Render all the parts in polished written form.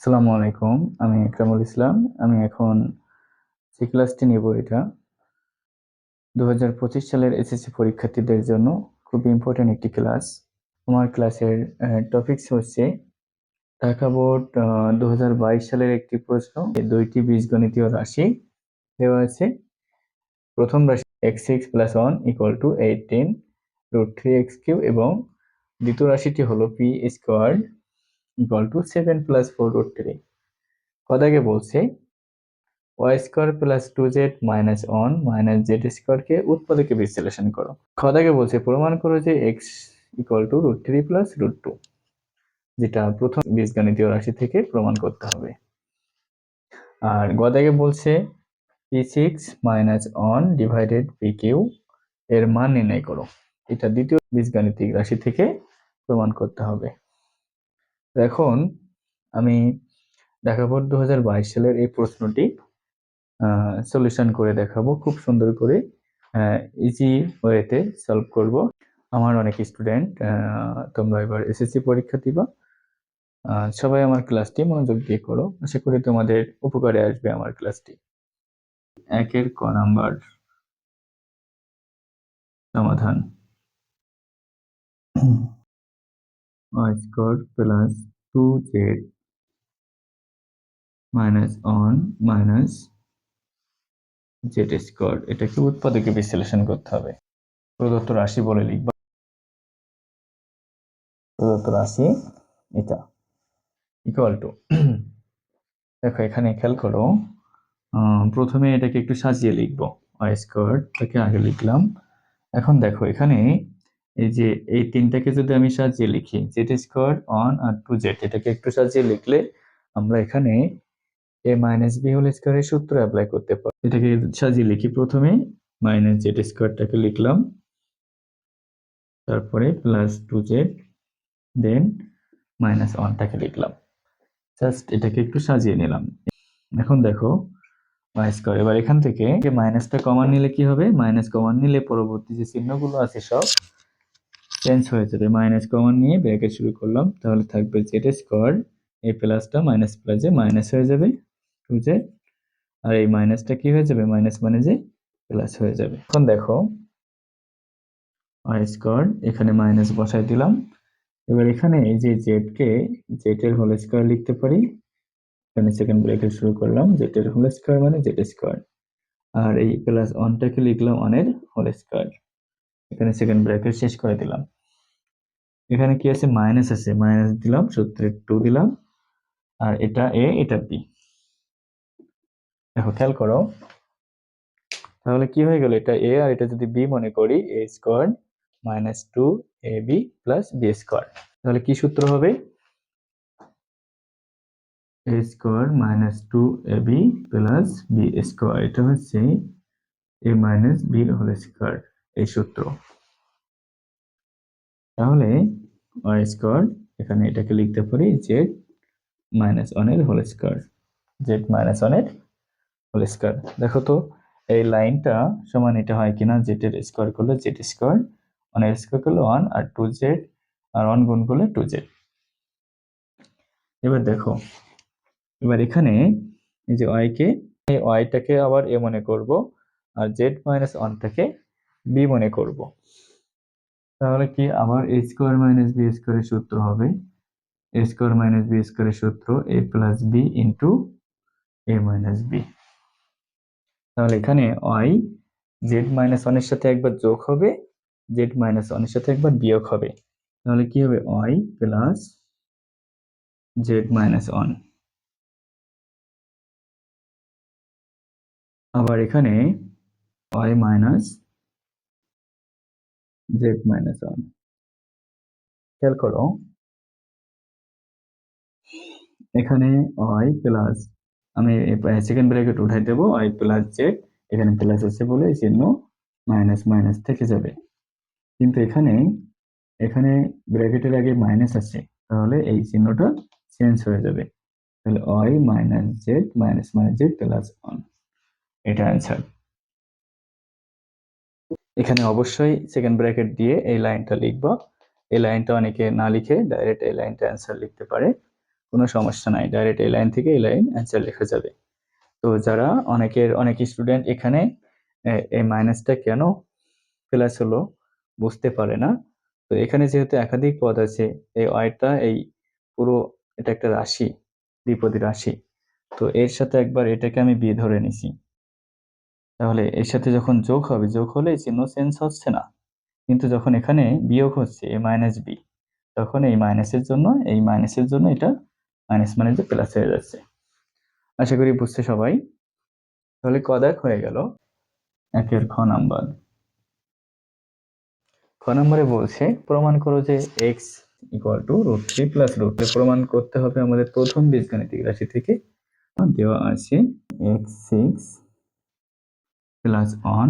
আসসালামু আলাইকুম। আমি একরামুল ইসলাম। আমি এখন যে ক্লাসটি নেব এটা 2025 সালের এসএসসি পরীক্ষার্থীদের জন্য খুব ইম্পর্টেন্ট একটি ক্লাস। আমার ক্লাসের টপিকস হচ্ছে ঢাকা বোর্ড 2022 সালের একটি প্রশ্ন। দুইটি বীজগণিতীয় রাশি দেওয়া আছে। প্রথম রাশি x6 + 1 = 18 √3x³ এবং দ্বিতীয় রাশিটি হলো p² = 7 + 4√3। কথাকে বলছে y² + 2z - 1 - z² কে উৎপাদকে বিশ্লেষণ করো। খদাকে বলছে প্রমাণ করো যে x = √3 + √2, যেটা প্রথম বীজগণিতীয় রাশি থেকে প্রমাণ করতে হবে। আর গদাকে বলছে p6 - 1 / pq এর মান নির্ণয় করো। এটা দ্বিতীয় বীজগাণিতিক রাশি থেকে প্রমাণ করতে হবে। এখন আমি ঢাকা বোর্ড 2022 সালের এই প্রশ্নটি সলিউশন করে দেখাবো খুব সুন্দর করে, ইজি ওয়েতে সলভ করব। আমার অনেক স্টুডেন্ট, তোমরা এবার এসএসসি পরীক্ষা দিবা, সবাই আমার ক্লাসটি মনোযোগ দিয়ে করো। আশা করি তোমাদের উপকারে আসবে আমার ক্লাসটি। একের ক নাম্বার সমাধান। y² + 2z - 1 - z², এটাকে উৎপাদকে বিশ্লেষণ করতে হবে। প্রদত্ত রাশি বলে লিখবা। প্রদত্ত রাশি এটা ইকুয়াল টু, দেখো এখানে খেয়াল করো, প্রথমে এটাকে একটু সাজিয়ে লিখবো। y² থেকে আগে লিখলাম। এখন দেখো এখানে এই যে এই তিনটাকে যদি আমি সাজিয়ে লিখি, z² 1 আর 2z, এটাকে একটু সাজিয়ে লিখলে আমরা এখানে a - b² এর সূত্র অ্যাপ্লাই করতে পারি। এটাকে সাজিয়ে লিখি, প্রথমে -z² লিখলাম, তারপরে +2z, দেন -1 লিখলাম। জাস্ট এটাকে একটু সাজিয়ে নিলাম। এখন দেখো y², এবার এখান থেকে মাইনাসটা কমন নিলে কি হবে? মাইনাস কমন নিলে পরবর্তী যে চিহ্নগুলো আছে সব চেঞ্জ হয়ে যাবে। মাইনাস কমন নিয়ে ব্র্যাকেট শুরু করলাম, তাহলে থাকবে z², এই প্লাসটা মাইনাস প্লাসে মাইনাস হয়ে যাবে 2z, আর এই মাইনাসটা কি হয়ে যাবে? মাইনাস মানে যে প্লাস হয়ে যাবে। এখন দেখো y² এখানে মাইনাস বসাই দিলাম। এবার এখানে এই যে z এর হোল স্কয়ার লিখতে পারি। এখানে সেকেন্ড ব্র্যাকেট শুরু করলাম, z এর হোল স্কয়ার মানে z², আর এই +1টাকে লিখলাম 1 এর হোল স্কয়ার। এখানে সেকেন্ড ব্র্যাকেট শেষ করে দিলাম। এখানে কি আছে? মাইনাস আছে, মাইনাস দিলাম, সূত্রে 2 দিলাম, আর এটা a এটা b। দেখো খেয়াল করো, তাহলে কি হয়ে গেল? এটা a আর এটা যদি b মনে করি, a² - 2ab + b²। তাহলে কি সূত্র হবে? a² - 2ab + b², এটা হচ্ছে a - b এর হোল স্কয়ার, এই সূত্র। তাহলে y² এখানে এটাকে লিখতে পারি z - 1 এর হোল স্কয়ার, z - 1 এর হোল স্কয়ার। দেখো তো এই লাইনটা সমান এটা হয় কিনা? z এর স্কয়ার করলে z², 1 এর স্কয়ার করলে 1, আর 2z আর 1 গুণ করলে 2z। এবার দেখো, এবার এখানে এই যে y-টাকে আবার a মনে করব, আর z - 1টাকে b মনে করব। তাহলে কি আবার a² - b² এর সূত্র হবে? a² - b² এর সূত্র a + b * a - b। তাহলে এখানে y z - 1 এর সাথে একবার যোগ হবে, z - 1 এর সাথে একবার বিয়োগ হবে। তাহলে কি হবে? y + z - 1। আবার এখানে y - z - 1। খেয়াল করো, এখানে y প্লাস, আমি সেকেন্ড ব্র্যাকেট উঠাই দেবো, y + z, এখানে প্লাস আছে বলে এই চিহ্ন মাইনাস মাইনাস থেকে যাবে। কিন্তু এখানে এখানে ব্র্যাকেটের আগে মাইনাস আছে, তাহলে এই চিহ্নটা চেঞ্জ হয়ে যাবে। তাহলে y - z - z + 1, এটা অ্যান্সার। এখানে অবশ্যই সেকেন্ড ব্র্যাকেট দিয়ে এই লাইনটা লিখবো। এই লাইনটা অনেকে না লিখে ডাইরেক্ট এই লাইনটা অ্যান্সার লিখতে পারে। কোনো সমস্যা নাই, ডাইরেক্ট এই লাইন থেকে এই লাইন অ্যান্সার লেখা যাবে। তো যারা অনেক স্টুডেন্ট এখানে এই মাইনাসটা কেন প্লাস হলো বুঝতে পারে না। তো এখানে যেহেতু একাধিক পদ আছে, এই ওয়াইটা এই পুরো এটা একটা রাশি, দ্বিপদী রাশি। তো এর সাথে একবার এটাকে আমি বি ধরে নিছি, তাহলে এর সাথে যখন যোগ হবে, যোগ হলে চিহ্ন চেঞ্জ হচ্ছে না, কিন্তু যখন এখানে বিয়োগ হচ্ছে এ মাইনাস বি, তখন এই মাইনাসের জন্য এটা মাইনাস মানে যে প্লাস হয়ে যাচ্ছে। আশা করি বুঝছে সবাই। তাহলে ক দাগ হয়ে গেল। একের খ নাম্বার। খ নম্বরে বলছে প্রমাণ করো যে এক্স ইকুয়াল টু √3 প্লাস √2। প্রমাণ করতে হবে আমাদের প্রথম বীজগাণিতিক রাশি থেকে। দেওয়া আছে x6 plus 1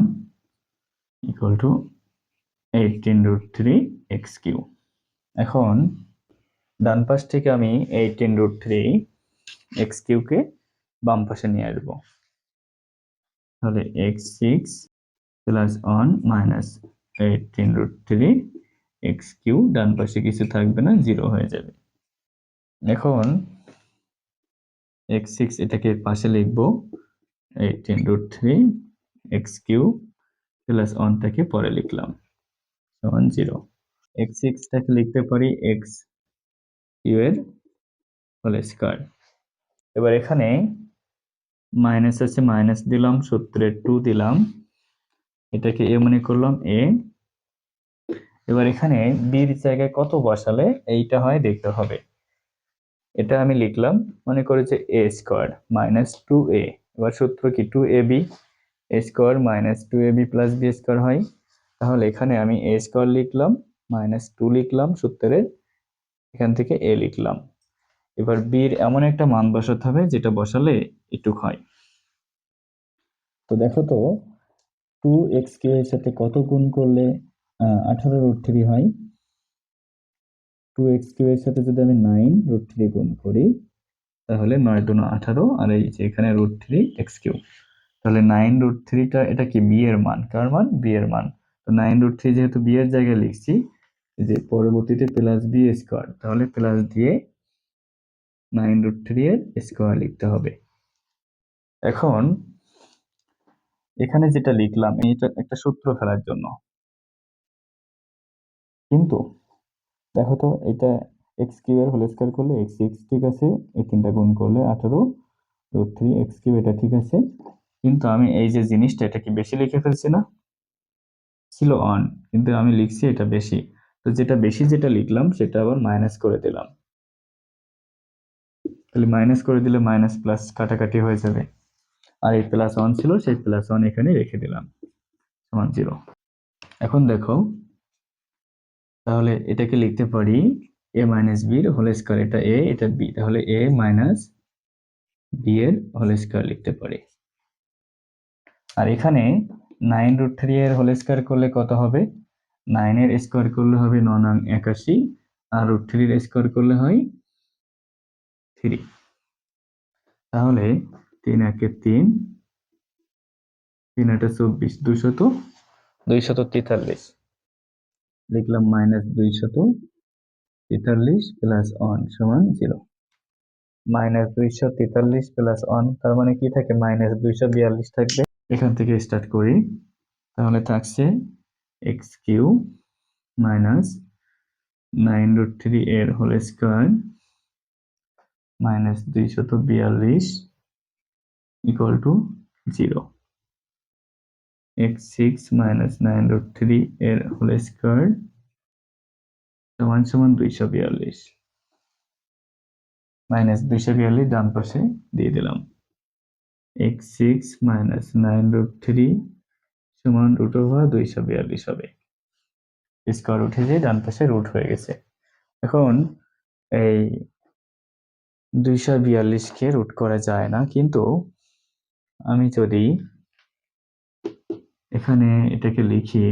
equal to 18√3 x3। এখন ডান পাশ থেকে আমি 18√3 x3 কে বাম পাশে নিয়ে আসবো। তাহলে x6 প্লাস 1 মাইনাস 18√3 x3, ডান পাশে কিছু থাকবে না, 0 হয়ে যাবে। এখন x6 এটাকে পাশে লিখবো, 18√3 x3 প্লাস 1টাকে পরে লিখলাম সমান 0। x6 টাকে লিখতে পারি x3 এর হোল স্কয়ার। এবার এখানে মাইনাস আছে, মাইনাস দিলাম, সূত্রের 2 দিলাম, এটাকে এ মনে করলাম এ। এবার এখানে বির জায়গায় কত বসালে এইটা হয় দেখতে হবে। এটা আমি লিখলাম, মনে করে যে এ স্কয়ার মাইনাস 2a। এবার সূত্র কি 2ab square minus 2ab plus B square হয়। তাহলে এখানে আমি এ স্কয়ার লিখলাম, মাইনাস 2 লিখলাম সূত্রের, এখান থেকে এ লিখলাম। এবার বির এমন একটা মান বসাতে হবে যেটা বসালে এটুক হয়। তো দেখো তো 2x3 এর সাথে কত গুণ করলে 18√3 হয়। 2x3 এর সাথে যদি আমি 9√3 গুণ করি, তাহলে 9 দুগুণ 18, আর এই যে এখানে √3 x3। তাহলে 9√3টা এটা কি বি এর মান, কার মান, বি এর মান। তো 9√3 যেহেতু বি এর জায়গায় লিখছি, যে পরবর্তীতে প্লাস বি স্কয়ার, তাহলে প্লাস দিয়ে 9√3 এর স্কয়ার লিখতে হবে। এখন এখানে যেটা লিখলাম এটা একটা সূত্র ফেলার জন্য, কিন্তু দেখো তো এটা x3 এর হোল স্কয়ার করলে x6 ঠিক আছে, এই তিনটা গুণ করলে 18√3 x3 এটা ঠিক আছে, কিন্তু আমি এই যে জিনিসটা এটা কি বেশি লিখে ফেলছি না, ছিল 1 কিন্তু আমি লিখছি এটা বেশি। তো যেটা বেশি যেটা লিখলাম সেটা আবার মাইনাস করে দিলাম, তাহলে মাইনাস করে দিলে মাইনাস প্লাস কাটাকাটি হয়ে যাবে, আর এই প্লাস 1 ছিল সেই প্লাস 1 এখানে রেখে দিলাম সমান 0। এখন দেখো, তাহলে এটাকে লিখতে পারি a মাইনাস বি এর হোল স্কয়ার, এটা a এটা b, তাহলে a মাইনাস বি এর হোল স্কয়ার লিখতে পারি। আর এখানে 9√3 এর হোল স্কয়ার করলে কত হবে, 9 এর স্কয়ার করলে হবে 9 নং 81, আর √3 এর স্কয়ার করলে হয় 3। তাহলে 3 একে 3, 3 আটে 24, 243 লিখলাম, মাইনাস 243 প্লাস 1 সমান 0। মাইনাস 243 প্লাস 1 তার মানে কি থাকে, মাইনাস 242 থাকবে। এখান থেকে স্টার্ট করি, তাহলে থাকছে x3 মাইনাস 9√3 এর whole square minus 242 equal to 0। x6 minus 9√3 এর হোল স্কয়ার সমান সমান 242, মাইনাস 242 ডান পাশে দিয়ে দিলাম। x6 মাইনাস 9√3 সমান √242 হবে। স্কয়ার উঠে যে ডান পাশে রুট হয়ে গেছে। এখন এই 242কে রুট করা যায় না, কিন্তু আমি যদি এখানে এটাকে লিখি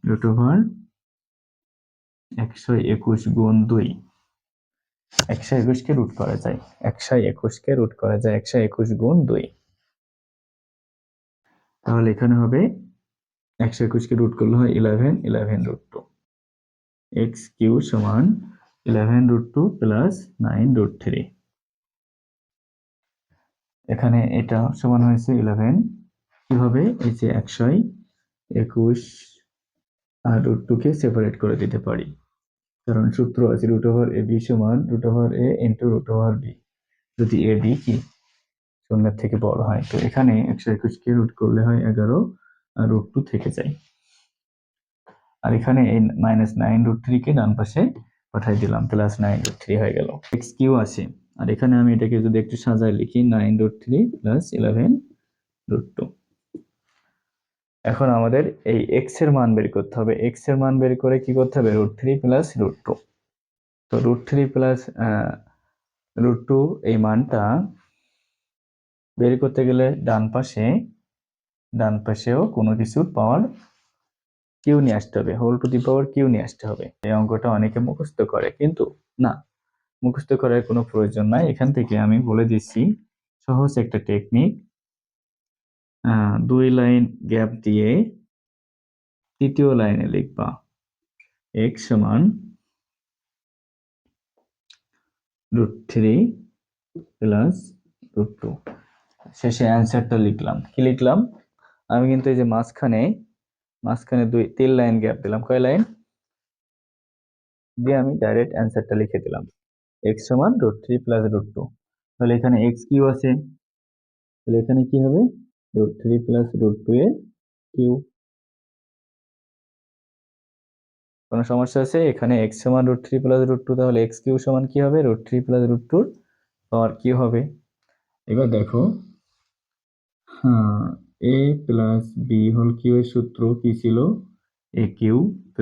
√121 গুণ 2, 121কে রুট করা যায়, 121কে রুট করা যায় 121 গুণ 2। তাহলে এখানে হবে 121কে রুট করলে হয় 11√2, x কিউ সমান 11√2 প্লাস 9√3। এখানে এটা সমান হয়েছে 11। কিভাবে? এই যে 121 আর রুট টুকে সেপারেট করে দিতে পারি, কারণ সূত্র আছে রুট ওভার এ বি সমান root over a into root over B, যদি এ বি কি শূন্যের থেকে বড় হয়। তো এখানে 121কে রুট করলে হয় 11 আর রুট টু থেকে যায়। আর এখানে এই -9√3 কে ডান পাশে পাঠিয়ে দিলাম, +9√3 হয়ে গেল। এক্স কিউ আছে, আর এখানে আমি এটাকে যদি একটু সাজায় লিখি 9√3 + 11√2। এখন আমাদের এই এক্স এর মান বের করতে হবে। এক্স এর মান বের করে কি করতে হবে? √3 + √2। তো √3 + √2 এই মানটা বের করতে গেলে ডান পাশেও কোনো কিছুর পাওয়ার কিউ নিয়ে আসতে হবে, whole to the power cube নিয়ে আসতে হবে। এই অঙ্কটা অনেকে মুখস্থ করে, কিন্তু না, মুখস্থ করার কোনো প্রয়োজন নাই। এখান থেকে আমি বলে দিচ্ছি সহজ একটা টেকনিক। 2 লাইন গ্যাপ দিয়ে তৃতীয় লাইনে লিখবা x সমান √3 + √2। শেষে অ্যান্সারটা লিখলাম। কি লিখলাম? আমি কিন্তু এই যে মাঝখানে 3 লাইন গ্যাপ দিলাম। কয় লাইন দিয়ে আমি ডাইরেক্ট অ্যান্সারটা লিখে দিলাম, x সমান √3 + √2। তাহলে এখানে x কিউ আছে, তাহলে এখানে কি হবে? √3 + √2 এর কিউ। কোনো সমস্যা আছে? এখানে x সমান √3 + √2, তাহলে x কিউ সমান কি হবে? √3 + √2 এর পাওয়ার কিউ হবে। এবার দেখো, হ্যাঁ, a + b হোল কিউ এর সূত্র কি ছিল? a cube +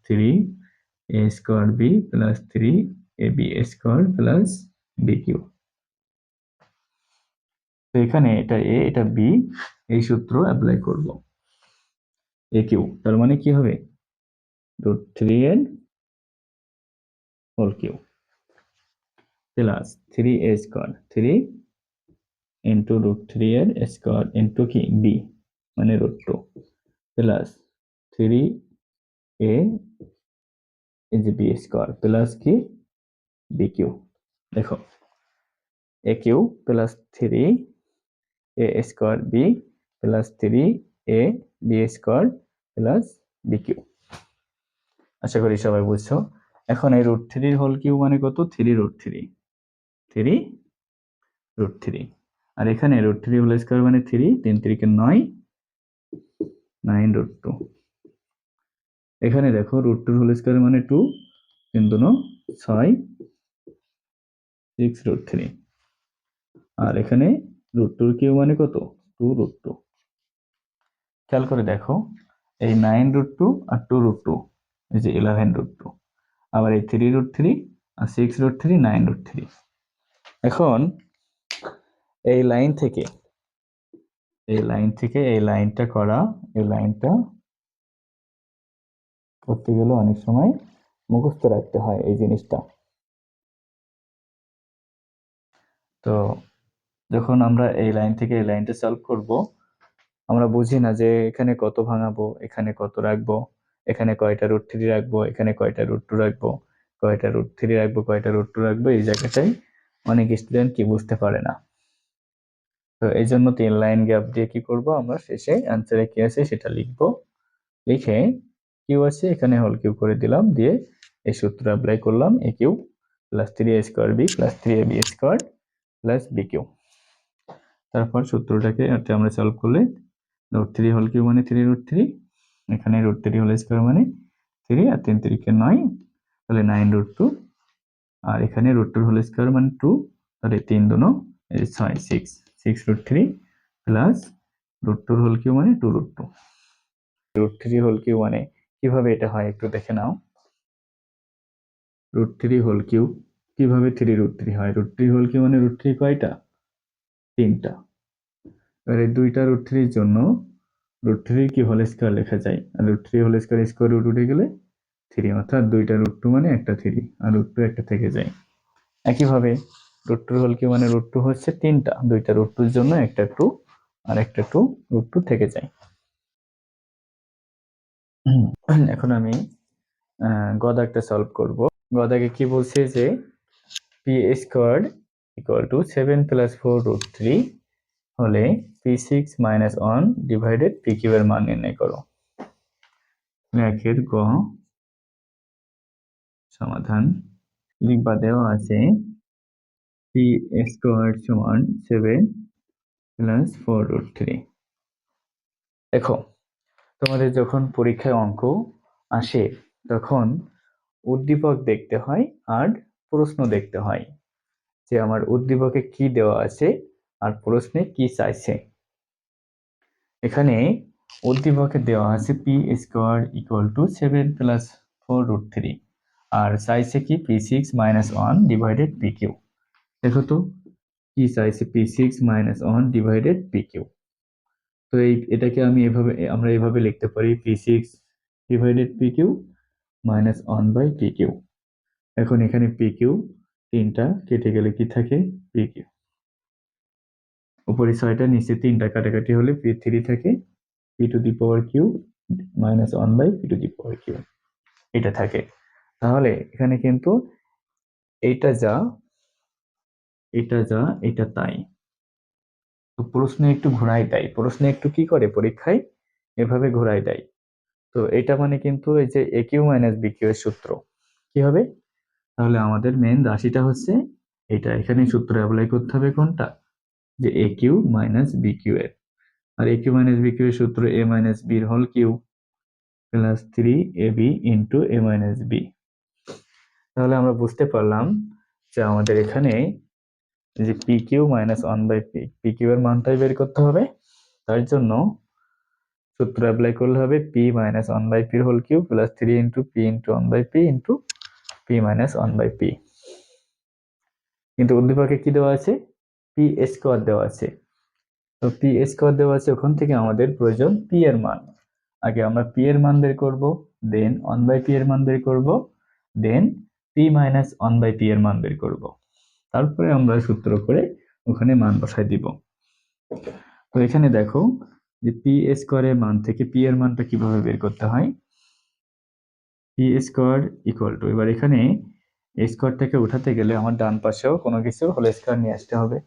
3a² b + 3ab² + b cube. তো এখানে এটা a এটা b, এই সূত্র অ্যাপ্লাই করব। a কিউ তার মানে কি হবে? √3 এর whole cube plus 3a², 3 into √3 এর স্কোয়ার ইন্টু কি b মানে √2 প্লাস 3a এই যে b² প্লাস কি bq। দেখো aq plus 3a² b plus 3ab² plus bq। আশা করি সবাই বুঝছো। এখন এই √3 হোল কিউ মানে কত? 3√3 আর এখানে √3 হোল স্কোয়ার মানে 3, 3 3 9, 9√2। এখানে দেখো √2 হোল স্কোয়ার মানে 2, 3 2 6, 6√3। আর এখানে √2 কিউ মানে কত? 2√2। খেয়াল করে দেখো, এই 9√2 আর 2√2, এই যে 11√2, আবার এই 3√3 আর 6√3, 9√3। এখন এই লাইন থেকে এই লাইনটা করতে গেলে অনেক সময় মুখস্থ রাখতে হয় এই জিনিসটা। তো যখন আমরা এই লাইন থেকে এই লাইনটা সলভ করব, আমরা বুঝি না যে এখানে কত ভাঙাবো, এখানে কত রাখবো, এখানে কয়টা √3 রাখবো, এখানে কয়টা √2 রাখবো, কয়টা √3 রাখবো, কয়টা √2 রাখবো, এই জায়গাটাই অনেক স্টুডেন্ট কি বুঝতে পারে না। তো এই জন্য 3 লাইন গ্যাপ দিয়ে কি করব, আমরা শেষে অ্যান্সারে কি আছে সেটা লিখবো। লিখে কিউ আছে এখানে হোল কিউ করে দিলাম, দিয়ে এই সূত্র অ্যাপ্লাই করলাম, A cube plus 3a² b plus 3ab² plus B cube. তারপর সূত্রটাকে আমরা সলভ করলে √3 হোল কিউ মানে 3√3, এখানে √3 হোল স্কয়ার মানে 3 আর 3 3 9, তাহলে 9√2, আর এখানে √2 হোল স্কয়ার মানে 2, তাহলে 3 2 6, 6√3 প্লাস √2 হোল কিউ মানে 2√2। √3 হোল কিউ মানে কিভাবে এটা হয় একটু দেখে নাও। √3 হোল কিউ কিভাবে 3√3 হয়? √3 হোল কিউ মানে √3 কয়টা? 3টা। এবার এই দুইটা √3 এর জন্য √3 কি হোল স্কয়ার লেখা যায়, আর √3 হোল স্কয়ার স্কয়ার রুট উঠে গেলে 3, অর্থাৎ দুইটা √2 মানে একটা 3, আর √2 একটা থেকে যায়। একইভাবে √2 হোল কিউ মানে √2 হচ্ছে 3টা, দুইটা √2 এর জন্য একটা 2 আর একটা 2 √2 থেকে যায়। এখন আমি গদাকটা সলভ করব। গদাকে কি বলছে যে p² = 7 + 4√3 হলে p6 মাইনাস 1 ডিভাইডেড pq এর মান নির্ণয় করো। একের গ সমাধান লিখবা দেওয়া আছে p স্কোয়ার সমান 7 প্লাস 4√3। দেখো, তোমাদের যখন পরীক্ষায় অঙ্ক আসে তখন উদ্দীপক দেখতে হয় আর প্রশ্ন দেখতে হয় যে আমার উদ্দীপকে কি দেওয়া আছে আর প্রশ্নে কি চাইছে। এখানে উদ্দীপকে দেওয়া আছে P square equal to 7 plus 4√3 আর চাইছে কি p6 মাইনাস 1 ডিভাইডেড pq। দেখো তো কি চাইছে, p6 মাইনাস 1 ডিভাইডেড pq। তো এটাকে আমরা এভাবে লিখতে পারি p6 divided pq minus 1 by pq। এখন এখানে pq তিনটা কেটে গেলে কি থাকে, pq উপরে 6টা নিচে 3টা কাটাকাটি হলে p3 থাকে, p to the power q minus 1 by p to the power q এটা থাকে। তাহলে এখানে কিন্তু এটা যা এটা যা এটা তাই। তো প্রশ্নে একটু ঘোরাই দেয়, প্রশ্নে একটু কি করে পরীক্ষায় এভাবে ঘোরাই দেয়। তো এটা মানে কিন্তু এই যে A cube minus B cube এর সূত্র কি হবে, তাহলে আমাদের মেন রাশিটা হচ্ছে এটা। এখানে সূত্র অ্যাপ্লাই করতে হবে কোনটা, যে A cube minus B cube এর। আর A cube minus B cube এর সূত্র এ মাইনাস বির whole cube plus 3ab into A minus B. তাহলে আমরা বুঝতে পারলাম যে আমাদের এখানে যে P cube minus 1 by P cube এর মানটাই বের করতে হবে। তার জন্য সূত্র অ্যাপ্লাই করলে হবে P minus 1 by P whole cube plus 3 into P into 1 by P into P minus 1 by P. কিন্তু উদ্দীপকে কি দেওয়া আছে, পি স্কোয়ার দেওয়া আছে। তো পি স্কোয়ার দেওয়া আছে, ওখান থেকে আমাদের প্রয়োজন পি এর মান। আগে আমরা পি এর মান বের করব, দেন 1 বাই পি এর মান বের করব, দেন পি মাইনাস 1 বাই পি এর মান বের করব। তারপরে আমরা সূত্র করে ওখানে মান বসাই দিব। তো এখানে দেখো যে পি স্কোয়ারের মান থেকে পি এর মানটা কিভাবে বের করতে হয়। পি স্কোয়ার ইকুয়াল টু, এবার এখানে স্কোয়ারটাকে উঠাতে গেলে আমার ডান পাশেও কোনো কিছু হোল স্কোয়ার নিয়ে আসতে হবে।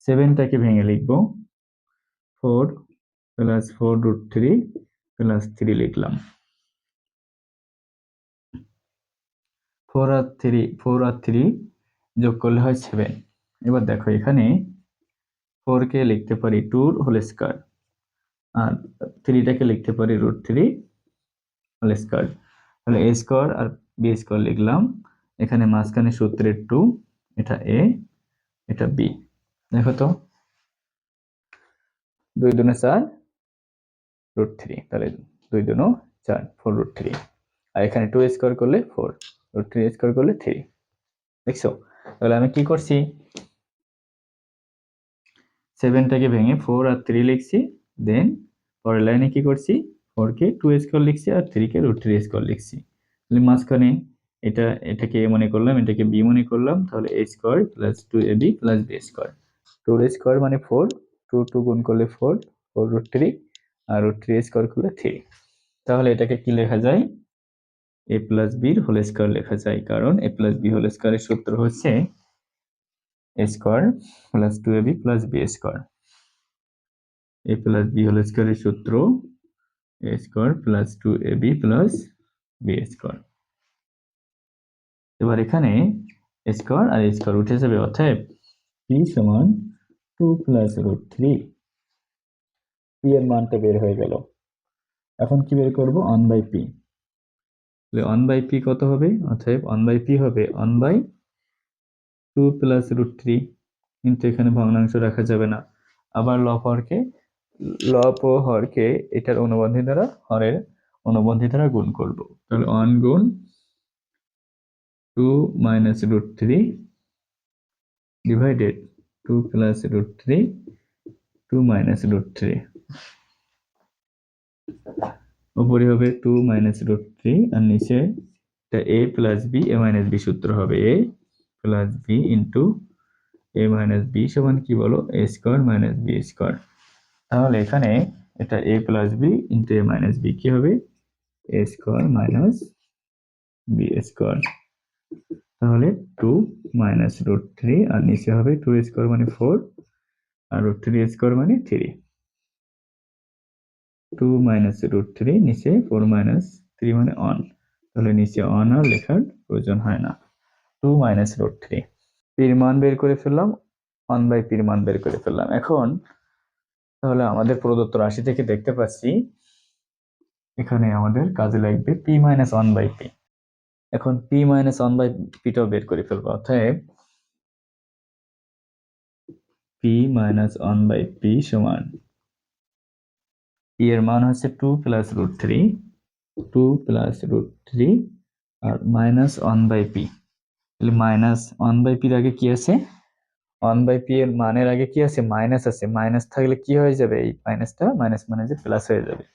7টাকে ভেঙে লিখবো 4 প্লাস 4√3 প্লাস 3 লিখলাম। 4 আর 3 যোগ করলে হয় 7। এবার দেখো এখানে 4 কে লিখতে পারি 2 হোল স্কোয়ার আর 3টাকে লিখতে পারি √3 হোল স্কোয়ার। তাহলে এ স্কোয়ার আর বি স্কোয়ার লিখলাম। এখানে মাঝখানে সূত্রের 2, এটা এ এটা বি। দেখো তো 2 দুনে 4√3, তাহলে 2 দুনো 4 4√3। আর এখানে 2 স্কোয়ার করলে 4, √3 স্কোয়ার করলে 3। দেখছো, তাহলে আমি কি করছি, 7টাকে ভেঙে 4 আর 3 লিখছি, দেন পরের লাইনে কি করছি, 4 কে 2 স্কোয়ার লিখছি আর 3 কে √3 স্কোয়ার লিখছি। তাহলে মাঝখানে এটাকে এ মনে করলাম, এটাকে বি মনে করলাম, তাহলে a square plus 2ab plus b square. 2 square মানে 4, 2 গুণ করলে 4, 4√3 আর √3 স্কোয়ার করলে 3। তাহলে এটাকে কি লেখা যায়, a প্লাস বির হোল স্কোয়ার লেখা যায়, কারণ a প্লাস বি হোল স্কোয়ারের সূত্র হচ্ছে a square plus 2ab plus b square. a plus B whole স্কোয়ারের সূত্র a square plus 2ab plus b square. এবার এখানে স্কোয়ার আর স্কোয়ার উঠে যাবে, অতএব p সমান 2 প্লাস √3। p এর মানটা বের হয়ে গেল। এখন কি বের করব, 1 বাই পি। 1 বাই পি কত হবে, অতএব 1 বাই পি হবে 1 বাই 2 প্লাস √3। কিন্তু এখানে ভগ্নাংশ রাখা যাবে না, আবার লব ও হরকে এটার অনুবন্ধী দ্বারা হরের অনুবন্ধী দ্বারা গুণ করব। তাহলে 1 গুণ 2 মাইনাস √3 ডিভাইডেড 2 প্লাস √3 2 মাইনাস √3। উপরে হবে 2 মাইনাস √3 আর নিচে এটা a plus B, a minus B সূত্র হবে a plus B into a minus B সমান কি বলো, a square minus B square. তাহলে এখানে এটা a plus B into a minus B কি হবে, a square minus B square. তাহলে 2 মাইনাস √3 আর নিচে হবে 2 স্কোয়ার মানে 4 আর √3 স্কোয়ার মানে 3, 2 মাইনাস √3, নিচে 4 মাইনাস 3 মানে 1, তাহলে নিচে 1 আর লেখার প্রয়োজন হয় না। 2 মাইনাস √3, পির মান বের করে ফেললাম, 1/p মান বের করে ফেললাম। এখন তাহলে আমাদের প্রদত্ত রাশি থেকে দেখতে পাচ্ছি এখানে আমাদের কাজে লাগবে p মাইনাস 1/p। এখন p মাইনাস 1/pটাও বের করে ফেলবো, অতএব p মাইনাস 1/p সমান p এর মান হচ্ছে 2 প্লাস √3, 2 প্লাস √3 আর মাইনাস 1/p। তাহলে মাইনাস 1/p এর আগে কি আছে? 1/p এর মানের আগে কি আছে? মাইনাস আছে। মাইনাস থাকলে কি হয়ে যাবে? এই মাইনাসটা মাইনাস মানে যে প্লাস হয়ে যাবে।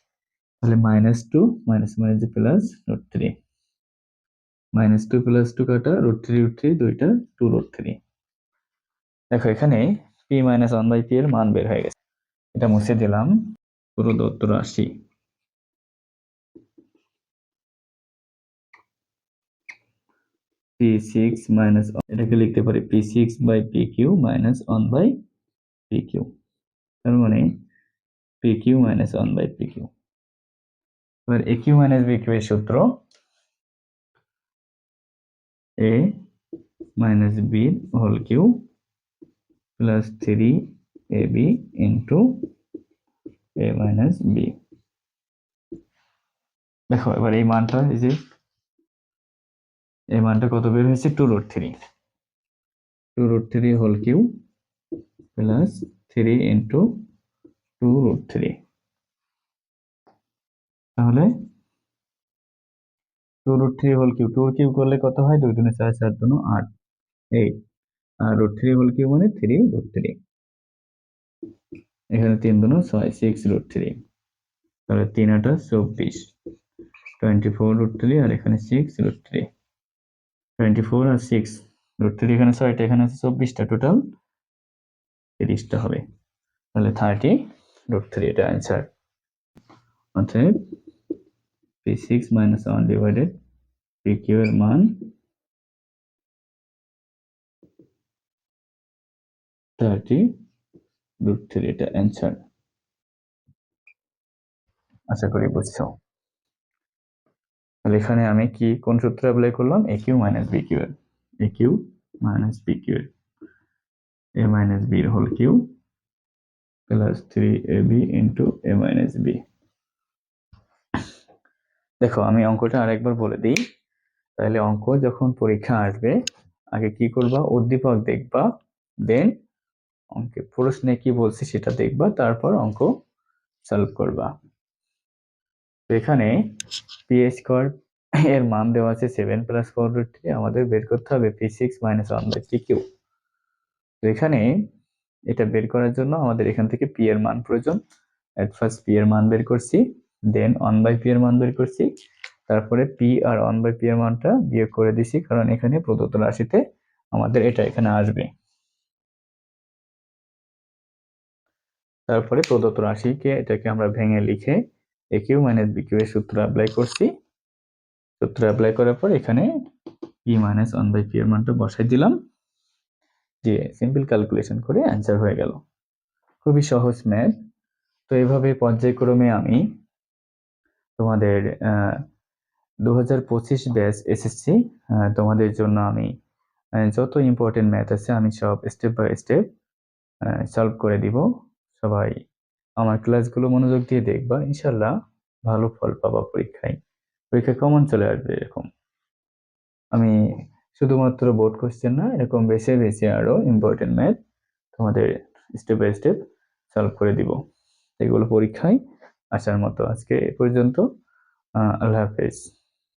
তাহলে -2 মাইনাস মানে যে প্লাস √3, -2 প্লাস 2 কাটা, √3 দুইটা 2 √3। দেখো এখানে p মাইনাস 1/p এর মান বের হয়ে গেছে। এটা মুছে দিলাম। প্রদত্ত রাশি p6 মাইনাস, এটাকে লিখতে পারি p6/pq মাইনাস 1/pq, তার মানে pq মাইনাস 1/pq। এবার aq মাইনাস bq এর সূত্র a minus b whole cube plus 3ab into a minus b। দেখো এবার এই মানটা, এই যে এই মানটা কত বের হয়েছে? 2 √3, 2 √3 হোল কিউ প্লাস 3 ইন্টু 2 √3। তাহলে 2 √3 হোল কিউ, 2 কিউ করলে কত হয়? 2 2 4, 4 2 8, 8, আর √3 হোল কিউ মানে 3 √3। এখানে 3 2 6, 6 √3, তাহলে 3 8 24, 24 √3 আর এখানে 6 √3, 24 আর 6 √3, এখানে 6টা, এখানে আছে 24টা, টোটাল 30টা হবে। তাহলে 30 √3 এটা অ্যান্সার। অতএব p6 মাইনাস 1 ডিভাইডেড pq এর মান 30 √3, এটা অ্যান্সার। আশা করি বুঝছো। তাহলে এখানে আমি কি কোন সূত্র অ্যাপ্লাই করলাম? aq মাইনাস bq এর, aq মাইনাস bq এর a মাইনাস b এর whole cube plus 3ab into a minus b। দেখো আমি অঙ্কটা আরেকবার বলে দিই, তাহলে অঙ্ক যখন পরীক্ষা আসবে আগে কি করবা? উদ্দীপক দেখবা, দেন অঙ্কে প্রশ্নে কি বলছে সেটা দেখবা, তারপর অঙ্ক সলভ করবা। তো এখানে পি স্কোয়ার এর মান দেওয়া আছে 7 প্লাস 4√3, আমাদের বের করতে হবে p6 মাইনাস 1/pq। তো এখানে এটা বের করার জন্য আমাদের এখান থেকে p এর মান প্রয়োজন। এট ফার্স্ট p এর মান বের করছি, দেন 1/p এর মান বের করছি, তারপরে p আর 1/p এর মানটা বিয়োগ করে দিছি, কারণ এখানে প্রদত্ত রাশিতে আমাদের এটা এখানে আসবে। তারপরে প্রদত্ত রাশিকে এটাকে আমরা ভেঙে লিখে aq মাইনাস bq এর সূত্র অ্যাপ্লাই করছি। সূত্র অ্যাপ্লাই করার পর এখানে p মাইনাস 1/p এর মানটা বসাই দিলাম, যে সিম্পল ক্যালকুলেশন করে অ্যান্সার হয়ে গেল। খুবই সহজ ম্যাথ। তো এইভাবে পর্যায়ক্রমে আমি তোমাদের 2025 ব্যাচ এসএসসি তোমাদের জন্য আমি যত ইম্পর্টেন্ট ম্যাথ আছে আমি সব স্টেপ বাই স্টেপ সলভ করে দিব। সবাই আমার ক্লাসগুলো মনোযোগ দিয়ে দেখবা, ইনশাল্লাহ ভালো ফল পাবা পরীক্ষায়। পরীক্ষায় কমন চলে আসবে এরকম। আমি শুধুমাত্র বোর্ড কোশ্চেন না, এরকম বেছে বেছে আরো ইম্পর্টেন্ট ম্যাথ তোমাদের স্টেপ বাই স্টেপ সলভ করে দিব, এগুলো পরীক্ষায় আসার মতো। আজকে এ পর্যন্ত। আল্লাহ হাফেজ।